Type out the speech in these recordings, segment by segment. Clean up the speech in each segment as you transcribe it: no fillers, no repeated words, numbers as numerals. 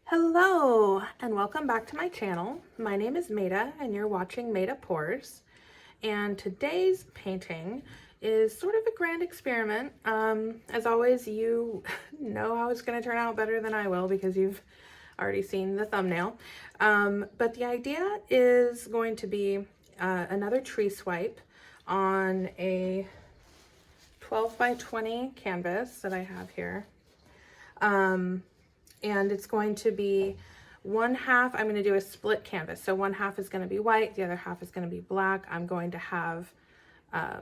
Hello and welcome back to my channel. My name is Maida and you're watching Maida Pours. And today's painting is sort of a grand experiment. As always, you know how it's going to turn out better than I will because you've already seen the thumbnail. But the idea is going to be another tree swipe on a 12 by 20 canvas that I have here. And it's going to be one half, I'm going to do a split canvas. So one half is going to be white, the other half is going to be black. I'm going to have, I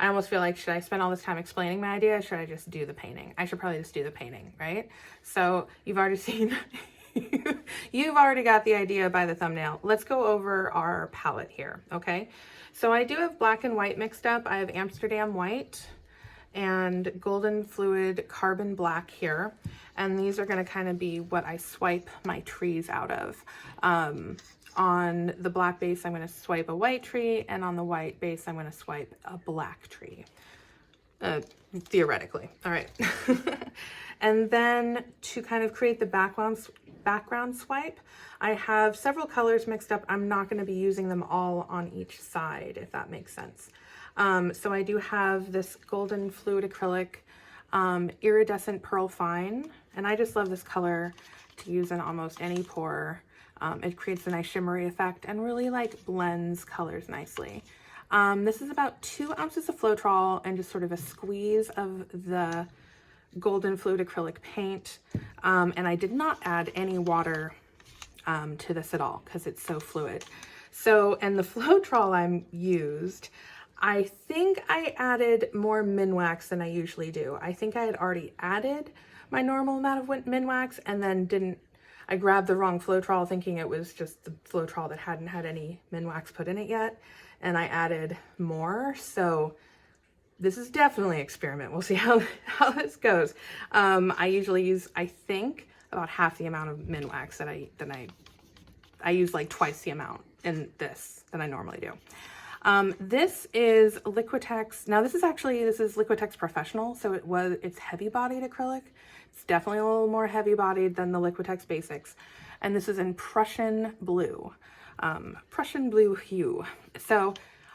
almost feel like, should I spend all this time explaining my idea? Or should I just do the painting? I should probably just do the painting, right? So you've already seen, you've already got the idea by the thumbnail. Let's go over our palette here, okay? So I do have black and white mixed up. I have Amsterdam white and golden fluid carbon black here. And these are gonna kind of be what I swipe my trees out of. On the black base, I'm gonna swipe a white tree, and on the white base, I'm gonna swipe a black tree. Theoretically, all right. And then to kind of create the background swipe, I have several colors mixed up. I'm not gonna be using them all on each side, if that makes sense. So I do have this golden fluid acrylic, iridescent pearl fine, and I just love this color to use in almost any pour. It creates a nice shimmery effect and really like blends colors nicely. This is about 2 ounces of Floetrol and just sort of a squeeze of the golden fluid acrylic paint. And I did not add any water to this at all because it's so fluid. So, and the Floetrol I used, I think I added more Minwax than I usually do. I think I had already added my normal amount of Minwax and then I grabbed the wrong Floetrol thinking it was just the Floetrol that hadn't had any Minwax put in it yet. And I added more. So this is definitely an experiment. We'll see how this goes. I usually use, I think, about half the amount of Minwax that I use like twice the amount in this than I normally do. This is Liquitex. Now this is Liquitex Professional, so it's heavy bodied acrylic. It's definitely a little more heavy bodied than the Liquitex Basics. And this is in Prussian blue hue. So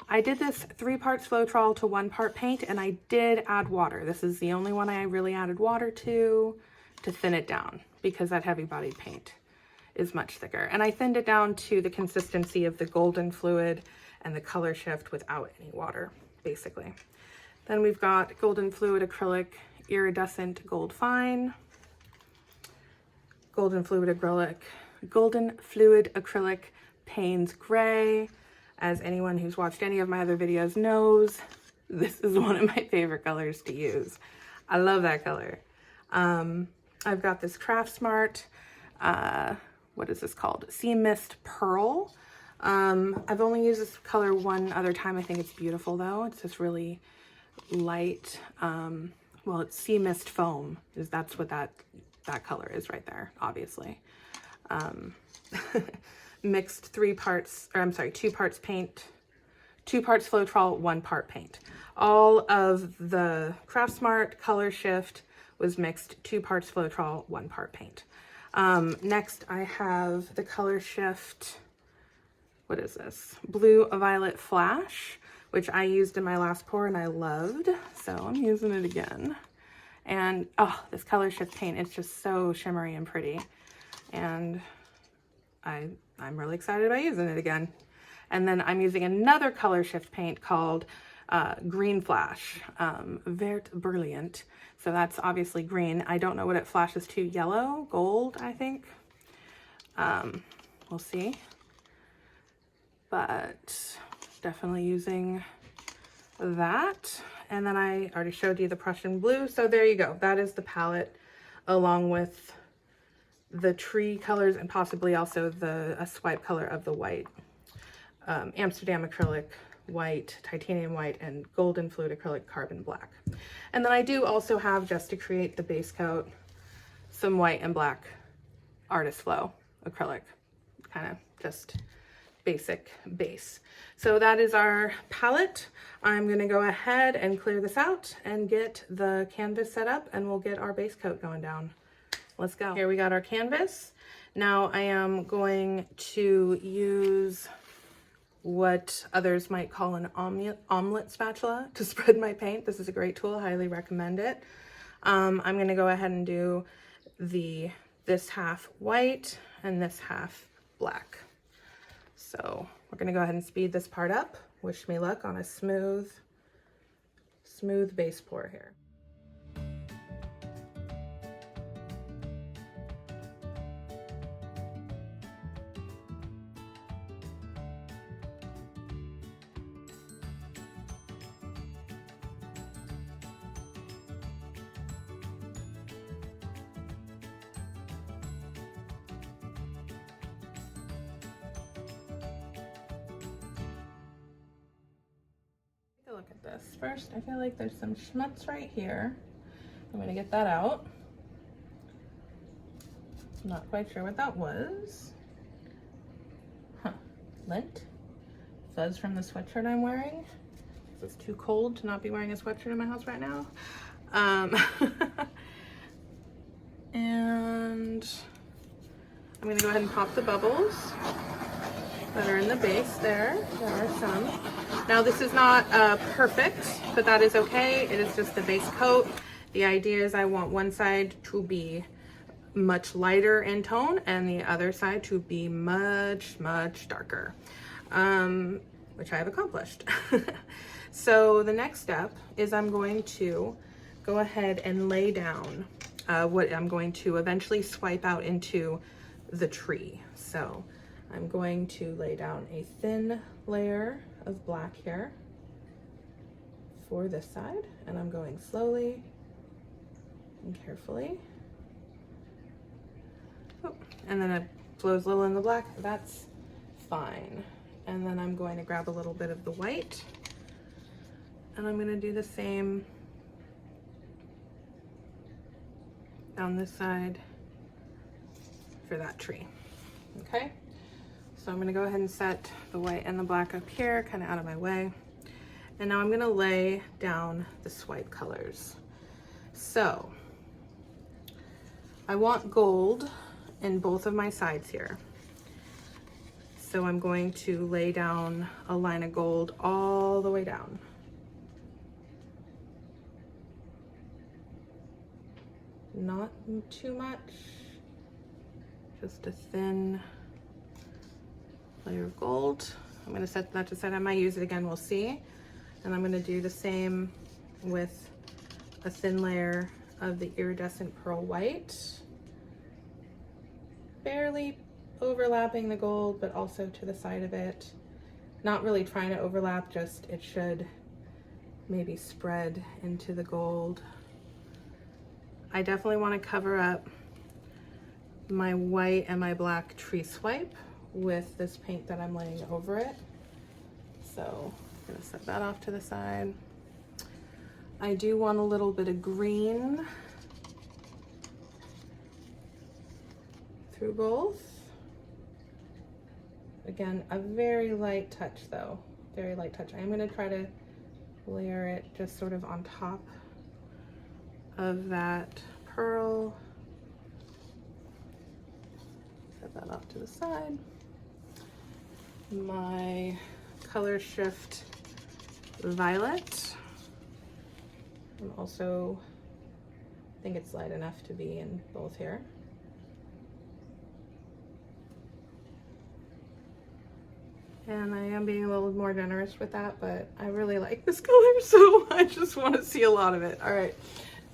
I did this 3 parts Floetrol to 1 part paint, and I did add water. This is the only one I really added water to thin it down because that heavy bodied paint is much thicker. And I thinned it down to the consistency of the golden fluid and the color shift without any water, basically. Then we've got golden fluid acrylic, iridescent gold fine, golden fluid acrylic Payne's gray. As anyone who's watched any of my other videos knows, this is one of my favorite colors to use. I love that color. I've got this Craftsmart, what is this called? Sea Mist Pearl. I've only used this color one other time. I think it's beautiful though. It's this really light, well, it's Sea Mist Foam, that's what that color is right there, obviously. Mixed 2 parts paint, 2 parts Floetrol, 1 part paint. All of the Craftsmart color shift was mixed 2 parts Floetrol, 1 part paint. Next I have the color shift, what is this? Blue Violet Flash, which I used in my last pour and I loved. So I'm using it again. And oh, this color shift paint, it's just so shimmery and pretty. And I'm really excited about using it again. And then I'm using another color shift paint called Green Flash, Vert Brilliant. So that's obviously green. I don't know what it flashes to, yellow, gold, I think. We'll see. But definitely using that. And then I already showed you the Prussian blue. So there you go. That is the palette along with the tree colors and possibly also a swipe color of the white. Amsterdam acrylic, white, titanium white, and golden fluid acrylic carbon black. And then I do also have, just to create the base coat, some white and black Artist Flow acrylic, kind of just basic base. So that is our palette. I'm going to go ahead and clear this out and get the canvas set up, and we'll get our base coat going down. Let's go. Here we got our canvas. Now I am going to use what others might call an omelet spatula to spread my paint. This is a great tool, highly recommend it. I'm gonna go ahead and do this half white and this half black. So we're gonna go ahead and speed this part up. Wish me luck on a smooth base pour here. Look at this. First, I feel like there's some schmutz right here. I'm gonna get that out. I'm not quite sure what that was. Huh. Lint? Fuzz from the sweatshirt I'm wearing. It's too cold to not be wearing a sweatshirt in my house right now. And I'm gonna go ahead and pop the bubbles that are in the base there. There are some. Now this is not perfect, but that is okay. It is just the base coat. The idea is I want one side to be much lighter in tone and the other side to be much, much darker, which I have accomplished. So the next step is I'm going to go ahead and lay down what I'm going to eventually swipe out into the tree. So I'm going to lay down a thin layer of black here for this side, and I'm going slowly and carefully. Oh, and then it flows a little in the black, that's fine. And then I'm going to grab a little bit of the white, and I'm going to do the same down this side for that tree. Okay, so I'm going to go ahead and set the white and the black up here, kind of out of my way. And now I'm going to lay down the swipe colors. So I want gold in both of my sides here. So I'm going to lay down a line of gold all the way down. Not too much, just a thin layer of gold. I'm going to set that to side. I might use it again, we'll see. And I'm going to do the same with a thin layer of the iridescent pearl white, barely overlapping the gold, but also to the side of it. Not really trying to overlap, just it should maybe spread into the gold. I definitely want to cover up my white and my black tree swipe with this paint that I'm laying over it. So I'm gonna set that off to the side. I do want a little bit of green through both. Again, a very light touch though, very light touch. I'm gonna try to layer it just sort of on top of that pearl. Set that off to the side. My color shift violet. I'm also, I think it's light enough to be in both here. And I am being a little more generous with that, but I really like this color, so I just want to see a lot of it. All right.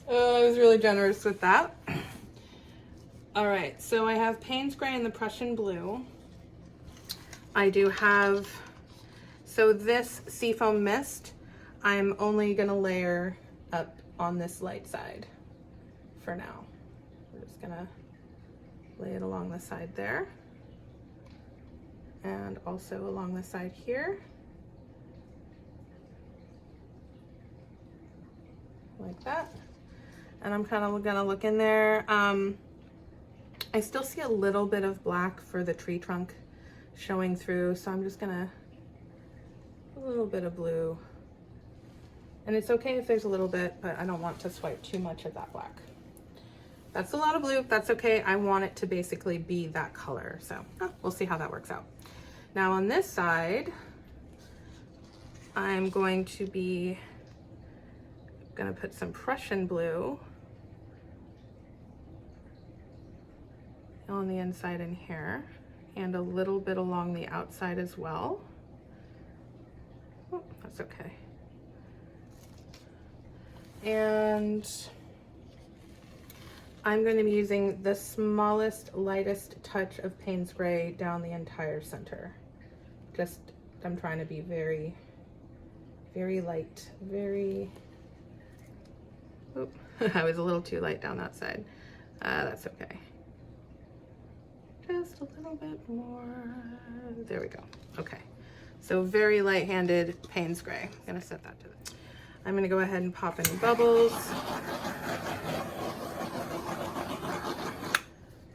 I was really generous with that. All right, so I have Payne's Gray and the Prussian Blue. I do have, so this Seafoam Mist, I'm only gonna layer up on this light side for now. We're just gonna lay it along the side there. And also along the side here. Like that. And I'm kind of gonna look in there. I still see a little bit of black for the tree trunk showing through, so I'm just gonna, a little bit of blue. And it's okay if there's a little bit, but I don't want to swipe too much of that black. That's a lot of blue. That's okay. I want it to basically be that color. So we'll see how that works out. Now on this side, I'm going to put some Prussian blue on the inside in here, and a little bit along the outside as well. Oh, that's okay. And I'm going to be using the smallest, lightest touch of Payne's Gray down the entire center. I'm trying to be very, very light, very, oop, I was a little too light down that side. That's okay. Just a little bit more. There we go. Okay. So very light-handed Payne's Gray. I'm gonna set that to the, I'm gonna go ahead and pop any bubbles.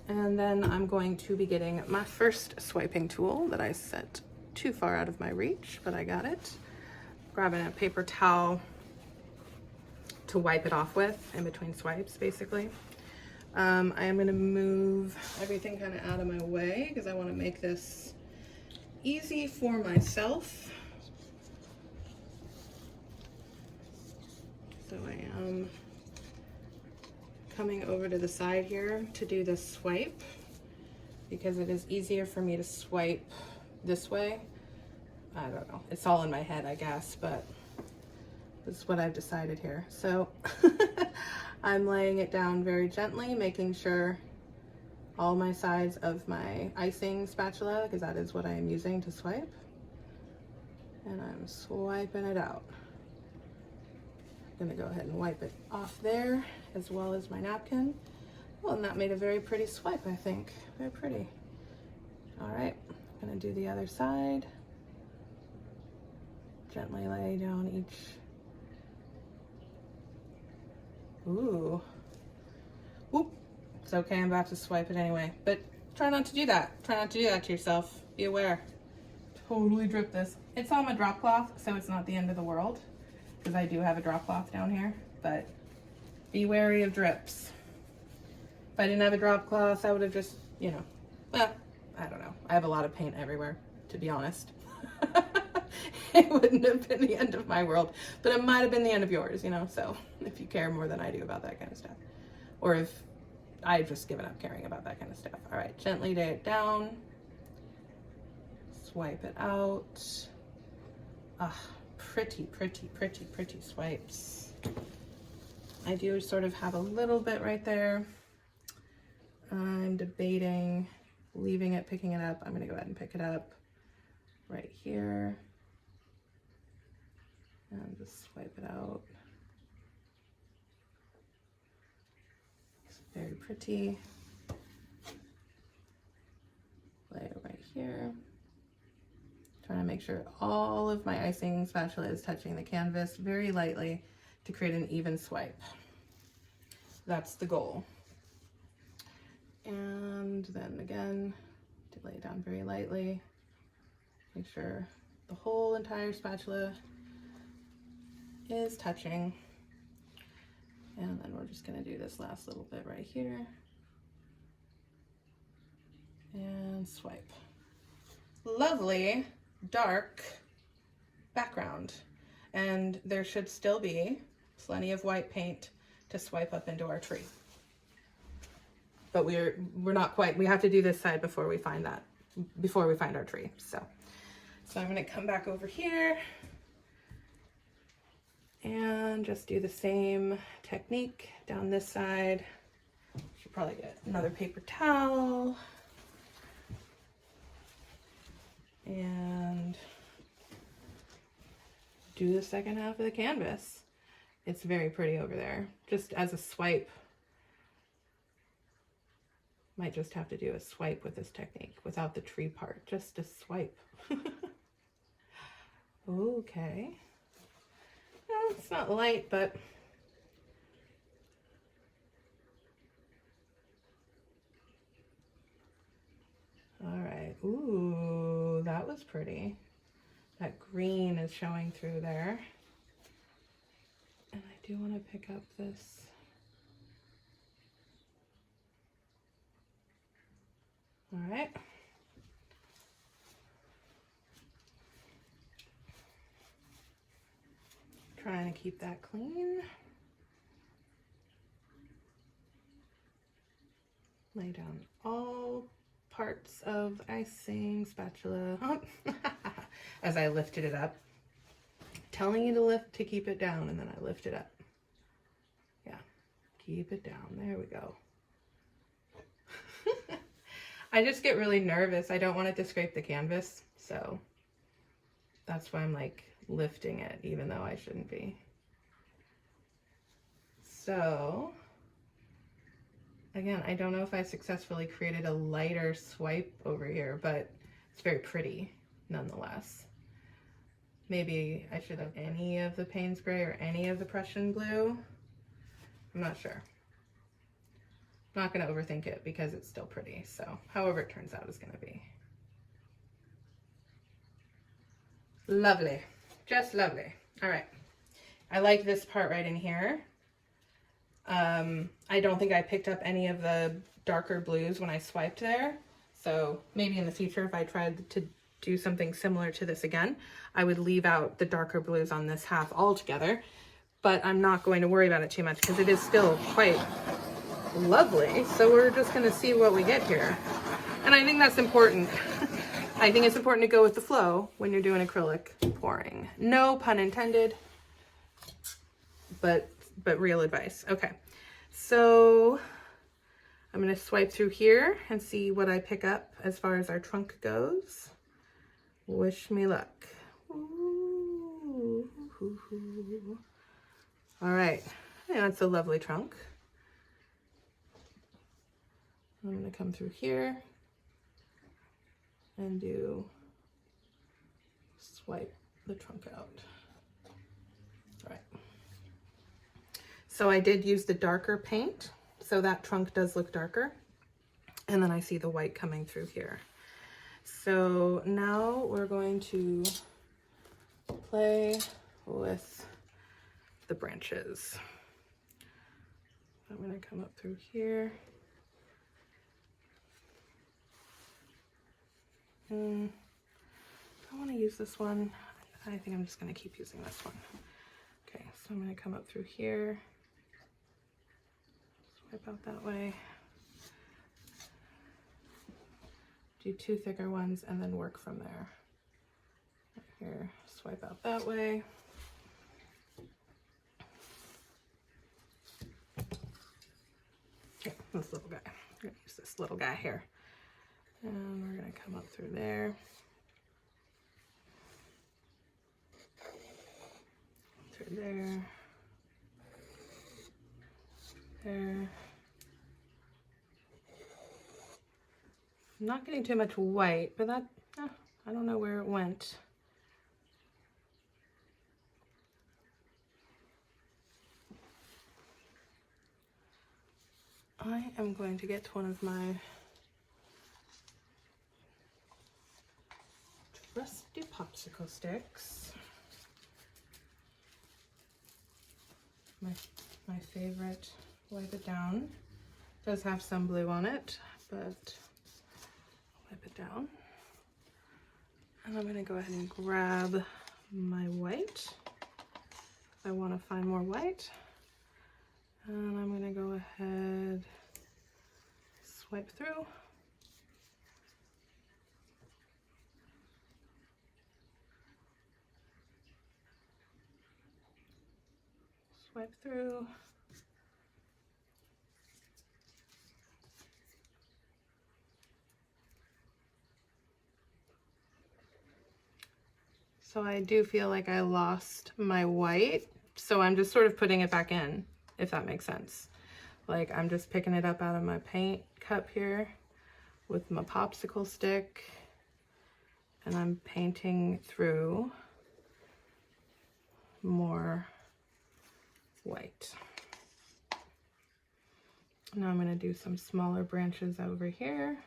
And then I'm going to be getting my first swiping tool that I set too far out of my reach, but I got it. Grabbing a paper towel to wipe it off with in between swipes, basically. I am going to move everything kind of out of my way because I want to make this easy for myself. So I am coming over to the side here to do this swipe because it is easier for me to swipe this way. I don't know, it's all in my head, I guess, but this is what I've decided here. So I'm laying it down very gently, making sure all my sides of my icing spatula, because that is what I am using to swipe, and I'm swiping it out. I'm gonna go ahead and wipe it off there as well as my napkin. Well, and that made a very pretty swipe, I think. Very pretty. All right, I'm gonna do the other side. Gently lay down each. Ooh. Whoop. It's okay, I'm about to swipe it anyway. But try not to do that. Try not to do that to yourself. Be aware. Totally drip this. It's on my drop cloth, so it's not the end of the world, because I do have a drop cloth down here, but be wary of drips. If I didn't have a drop cloth, I would have just, you know, well, I don't know. I have a lot of paint everywhere, to be honest. It wouldn't have been the end of my world, but it might have been the end of yours, you know, so if you care more than I do about that kind of stuff, or if I've just given up caring about that kind of stuff. All right, gently lay it down, swipe it out. Ah, pretty, pretty, pretty, pretty swipes. I do sort of have a little bit right there. I'm debating leaving it, picking it up. I'm gonna go ahead and pick it up right here and just swipe it out. It's very pretty. Lay it right here. Trying to make sure all of my icing spatula is touching the canvas very lightly to create an even swipe. That's the goal. And then again, to lay it down very lightly. Make sure the whole entire spatula is touching. And then we're just gonna do this last little bit right here. And swipe. Lovely dark background. And there should still be plenty of white paint to swipe up into our tree. But we're not quite, we have to do this side before we find our tree. So I'm gonna come back over here and just do the same technique down this side. Should probably get another paper towel and do the second half of the canvas. It's very pretty over there. Just as a swipe, might just have to do a swipe with this technique without the tree part, just a swipe. Okay. Well, it's not light, but all right. Ooh, that was pretty. That green is showing through there. And I do want to pick up this All right. Trying to keep that clean. Lay down all parts of icing spatula as I lifted it up. Telling you to lift to keep it down, and then I lift it up. Yeah, keep it down. There we go. I just get really nervous. I don't want it to scrape the canvas, so that's why I'm like lifting it, even though I shouldn't be. So again, I don't know if I successfully created a lighter swipe over here, but it's very pretty nonetheless. Maybe I should have any of the Paint Spray or any of the Prussian blue. I'm not sure. I'm not going to overthink it because it's still pretty. So however it turns out is going to be. Lovely. Just lovely. All right. I like this part right in here. I don't think I picked up any of the darker blues when I swiped there. So maybe in the future, if I tried to do something similar to this again, I would leave out the darker blues on this half altogether. But I'm not going to worry about it too much because it is still quite lovely. So we're just going to see what we get here. And I think that's important. I think it's important to go with the flow when you're doing acrylic pouring. No pun intended, but real advice. Okay, so I'm going to swipe through here and see what I pick up as far as our trunk goes. Wish me luck. Ooh. All right, yeah, that's a lovely trunk. I'm going to come through here and do swipe the trunk out. All right. So I did use the darker paint, so that trunk does look darker. And then I see the white coming through here. So now we're going to play with the branches. I'm going to come up through here. I want to use this one. I think I'm just going to keep using this one. Okay, so I'm going to come up through here. Swipe out that way. Do two thicker ones and then work from there. Right here, swipe out that way. Okay, this little guy. I'm going to use this little guy here. And we're going to come up through there. Through there. There. I'm not getting too much white, but that, I don't know where it went. I am going to get one of my trusty popsicle sticks. My favorite. Wipe it down. It does have some blue on it, but wipe it down. And I'm going to go ahead and grab my white. I want to find more white. And I'm going to go ahead, swipe through. Swipe through. So I do feel like I lost my white, so I'm just sort of putting it back in, if that makes sense. Like I'm just picking it up out of my paint cup here with my popsicle stick, and I'm painting through more white. Now I'm going to do some smaller branches over here.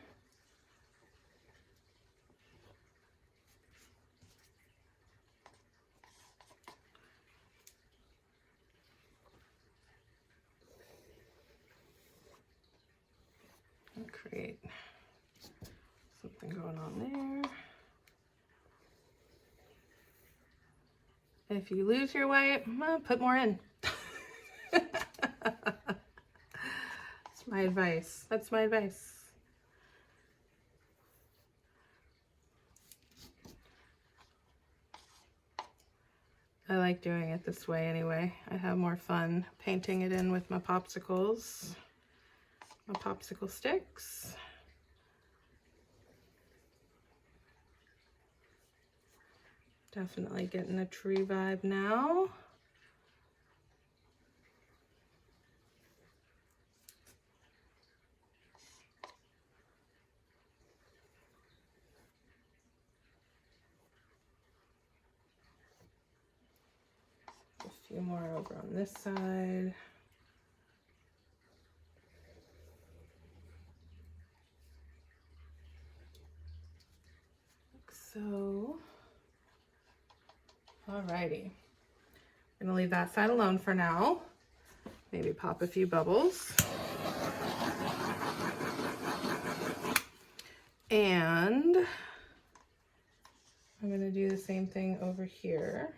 And create going on there. If you lose your white, put more in. That's my advice. That's my advice. I like doing it this way anyway. I have more fun painting it in with my popsicles, my popsicle sticks. Definitely getting a tree vibe now. A few more over on this side. Like so. Alrighty. I'm gonna leave that side alone for now. Maybe pop a few bubbles. And I'm gonna do the same thing over here.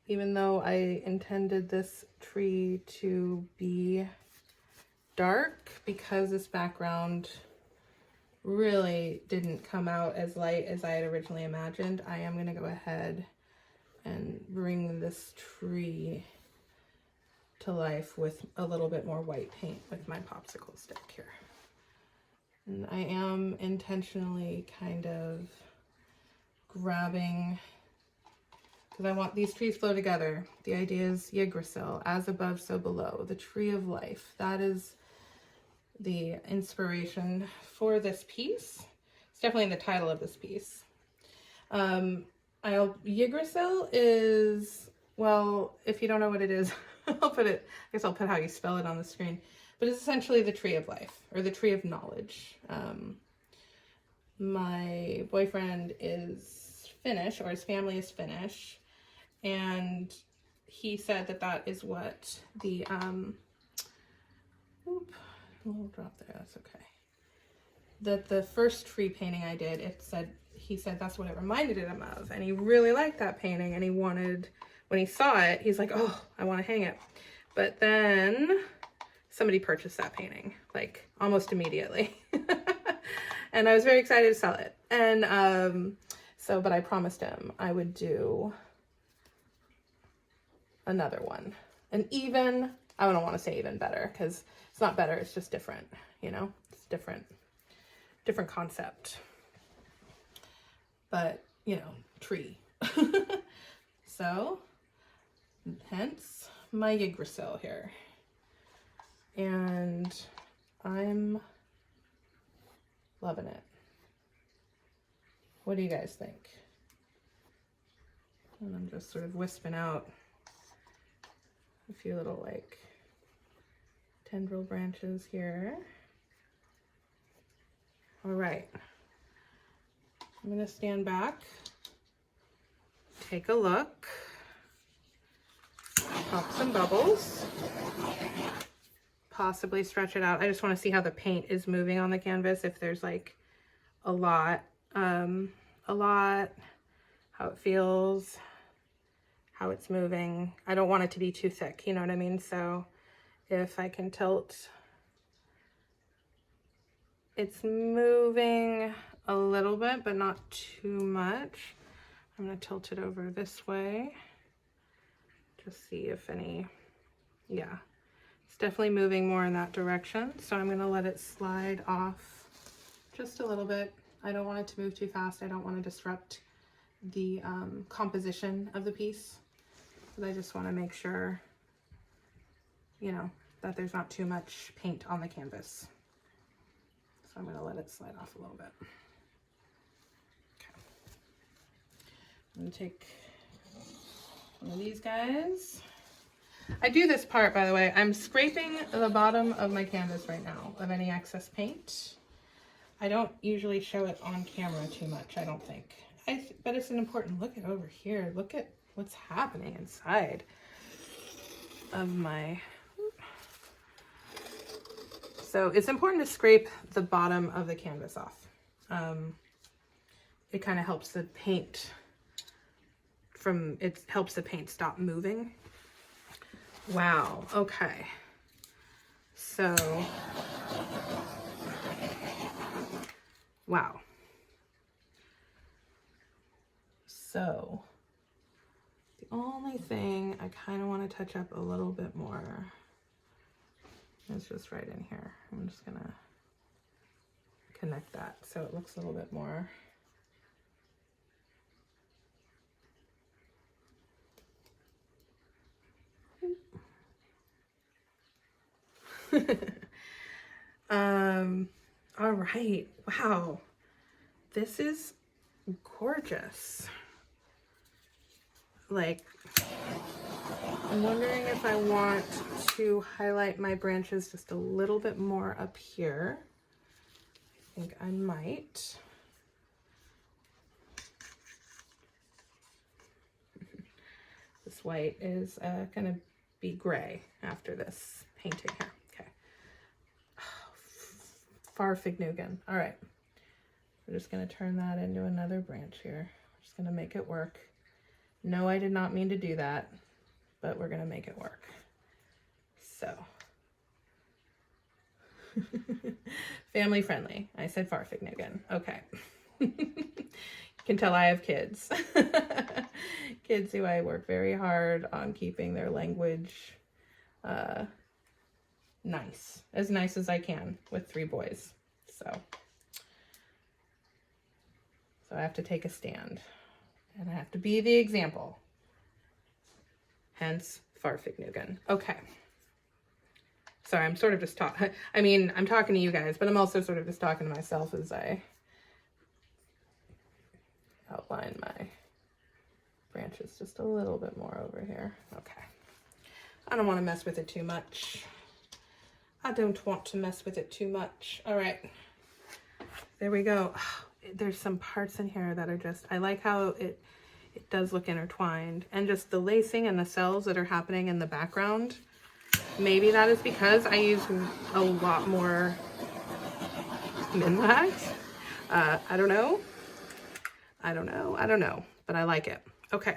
Even though I intended this tree to be dark, because this background really didn't come out as light as I had originally imagined, I am going to go ahead and bring this tree to life with a little bit more white paint with my popsicle stick here. And I am intentionally kind of grabbing, because I want these trees flow together. The idea is Yggdrasil, as above, so below, the tree of life. That is the inspiration for this piece. It's definitely the title of this piece. Yggdrasil is, well, if you don't know what it is, I'll put how you spell it on the screen. But it's essentially the tree of life, or the tree of knowledge. My boyfriend is Finnish, or his family is Finnish, and he said that that is what the, a little drop there, that's okay. That the first tree painting I did, he said that's what it reminded him of, and he really liked that painting, and he wanted, when he saw it, he's like, oh, I want to hang it. But then somebody purchased that painting, like almost immediately. And I was very excited to sell it. And but I promised him I would do another one. And even, I don't want to say even better, because it's not better, it's just different, you know? It's different concept. But, you know, tree. So, hence my Yggdrasil here. And I'm loving it. What do you guys think? And I'm just sort of wisping out a few little like tendril branches here. All right, I'm gonna stand back, take a look, pop some bubbles, possibly stretch it out. I just want to see how the paint is moving on the canvas, if there's like a lot, how it feels, how it's moving. I don't want it to be too thick, you know what I mean? So if I can tilt, it's moving a little bit, but not too much. I'm gonna tilt it over this way. Just see if any, yeah. It's definitely moving more in that direction. So I'm gonna let it slide off just a little bit. I don't want it to move too fast. I don't want to disrupt the composition of the piece. But I just want to make sure, you know, that there's not too much paint on the canvas. So I'm going to let it slide off a little bit. Okay. I'm going to take one of these guys. I do this part, by the way. I'm scraping the bottom of my canvas right now of any excess paint. I don't usually show it on camera too much, I don't think. But it's an important look at over here. Look at what's happening inside of my... So it's important to scrape the bottom of the canvas off. it kind of helps the paint helps the paint stop moving. Wow, okay. So, wow. So, the only thing I kind of want to touch up a little bit more is just right in here. I'm just gonna connect that so it looks a little bit more. All right, wow, this is gorgeous. Like, I'm wondering if I want to highlight my branches just a little bit more up here. I think I might. This white is gonna be gray after this painting here. Okay. Farfignugan. All right. We're just gonna turn that into another branch here. We're just gonna make it work. No, I did not mean to do that, but we're gonna make it work. So. Family friendly. I said Farfignugan. Okay. You can tell I have kids. Kids who I work very hard on keeping their language nice as I can with 3 boys. So I have to take a stand and I have to be the example. Hence Farfignugan. Okay. Sorry, I'm sort of just talking. I mean, I'm talking to you guys, but I'm also sort of just talking to myself as I outline my branches just a little bit more over here. Okay. I don't want to mess with it too much. I don't want to mess with it too much. All right. There we go. There's some parts in here that are just, I like how it does look intertwined, and just the lacing and the cells that are happening in the background. Maybe that is because I use a lot more Minwax. I don't know, but I like it. Okay,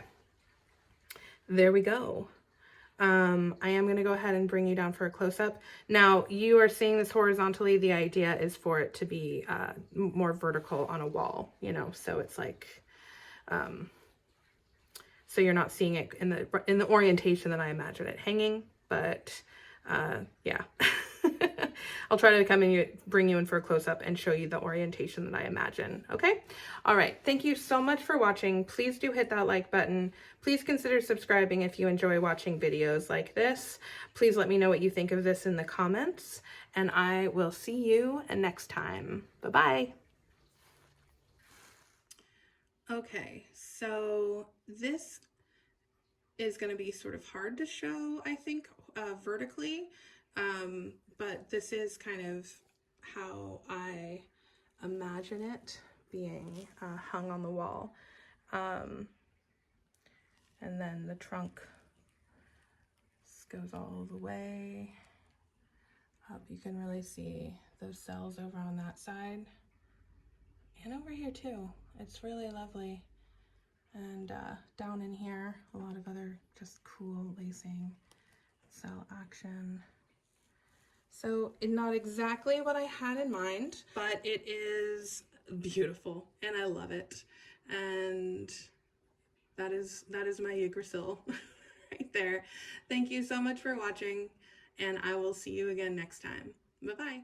there we go. I am going to go ahead and bring you down for a close-up. Now, you are seeing this horizontally. The idea is for it to be more vertical on a wall, you know, so it's like, so you're not seeing it in the orientation that I imagine it hanging, but yeah. I'll try to bring you in for a close-up and show you the orientation that I imagine. Okay. All right. Thank you so much for watching. Please do hit that like button. Please consider subscribing if you enjoy watching videos like this. Please let me know what you think of this in the comments, and I will see you next time. Bye-bye. Okay. So this is going to be sort of hard to show, I think, vertically. But this is kind of how I imagine it being hung on the wall. And then the trunk goes all the way up. You can really see those cells over on that side and over here too. It's really lovely. And down in here, a lot of other just cool lacing, cell action. So not exactly what I had in mind, but it is beautiful and I love it. And that is my Yggdrasil right there. Thank you so much for watching, and I will see you again next time. Bye-bye.